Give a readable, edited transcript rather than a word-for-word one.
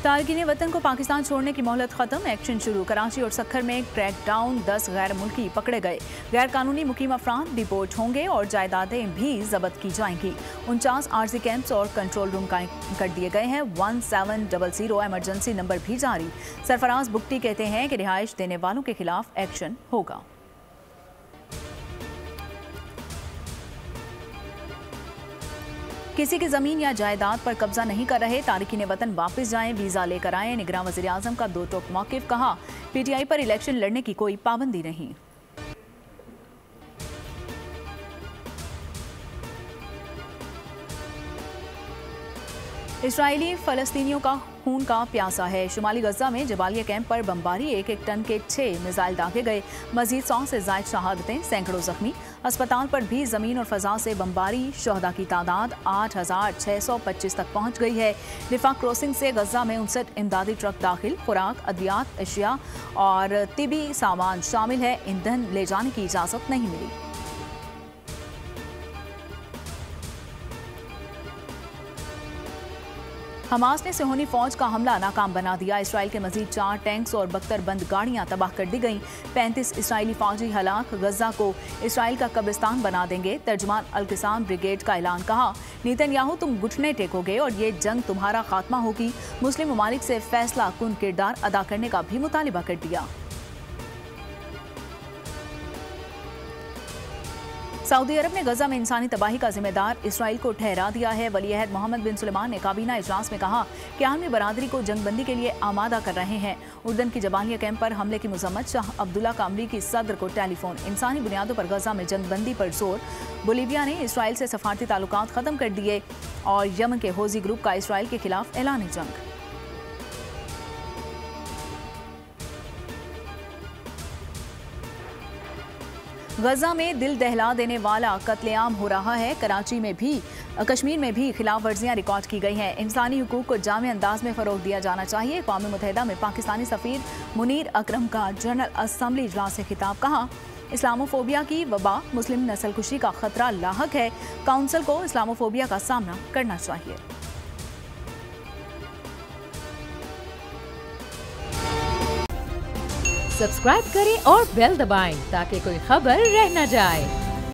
तारकीन वतन को पाकिस्तान छोड़ने की मोहलत खत्म, एक्शन शुरू। कराची और सक्खर में क्रैकडाउन, 10 गैर मुल्की पकड़े गए। गैर कानूनी मुकीम अफराद डिपोर्ट होंगे और जायदादें भी जब्त की जाएंगी। 49 आरजी कैंप्स और कंट्रोल रूम कायम कर दिए गए हैं। 1700 एमरजेंसी नंबर भी जारी। सरफराज बुगटी कहते हैं कि रिहाइश देने वालों के खिलाफ एक्शन होगा। किसी की जमीन या जायदाद पर कब्जा नहीं कर रहे, तारकीन वतन वापस जाएं, वीजा लेकर आए। निगरान वज़ीर आज़म का दो टोक मौक़िफ़, कहा पीटीआई पर इलेक्शन लड़ने की कोई पाबंदी नहीं। इस्राएली फ़लस्तीनियों का खून का प्यासा है। शुमाली गजा में जबालिया कैंप पर बमबारी, 1-1 टन के 6 मिसाइल दागे गए। मजीद 100 से ज़ायद शहादतें, सैकड़ों जख्मी। अस्पताल पर भी ज़मीन और फ़ज़ा से बमबारी। शहदा की तादाद 8625 तक पहुँच गई है। रिफाक क्रॉसिंग से गजा में 59 इमदादी ट्रक दाखिल। खुराक, अद्वियात, अशिया और तिबी सामान शामिल है। ईंधन ले जाने की इजाज़त नहीं मिली। हमास ने सिहोनी फौज का हमला नाकाम बना दिया। इसराइल के मजीद 4 टैंक्स और बख्तरबंद गाड़ियां तबाह कर दी गईं। 35 इसराइली फौजी हलाक। गजा को इसराइल का कब्रिस्तान बना देंगे। तर्जमान अल-क़िसाम ब्रिगेड का ऐलान, कहा नेतन्याहू तुम घुटने टेकोगे और ये जंग तुम्हारा खात्मा होगी। मुस्लिम ममालिक से फैसला कुन किरदार अदा करने का भी मुतालिबा कर दिया। सऊदी अरब ने गजा में इंसानी तबाही का जिम्मेदार इसराइल को ठहरा दिया है। वली-ए-अहद मोहम्मद बिन सुलेमान ने काबीना इजलास में कहा कि आलमी बरादरी को जंगबंदी के लिए आमादा कर रहे हैं। उर्दन की जबालिया कैंप पर हमले की मजम्मत। शाह अब्दुल्ला का अमरीकी सदर को टेलीफोन। इंसानी बुनियादों पर गजा में जंगबंदी पर जोर। बोलीविया ने इसराइल से सफारती ताल्लुकात खत्म कर दिए और यमन के हौजी ग्रुप का इसराइल के खिलाफ ऐलान जंग। गजा में दिल दहला देने वाला कत्लेआम हो रहा है। कराची में भी, कश्मीर में भी खिलाफ वर्जियाँ रिकॉर्ड की गई हैं। इंसानी हुकूक को जामे अंदाज में फ़रोग दिया जाना चाहिए। अक़वाम मुत्तहिदा में पाकिस्तानी सफ़ीर मुनीर अकरम का जनरल असम्बली इजलास से खिताब, कहा इस्लामोफोबिया की वबा मुस्लिम नस्लकुशी का खतरा लाहक है। काउंसिल को इस्लामोफोबिया का सामना करना चाहिए। सब्सक्राइब करें और बेल दबाएं ताकि कोई खबर रह न जाए।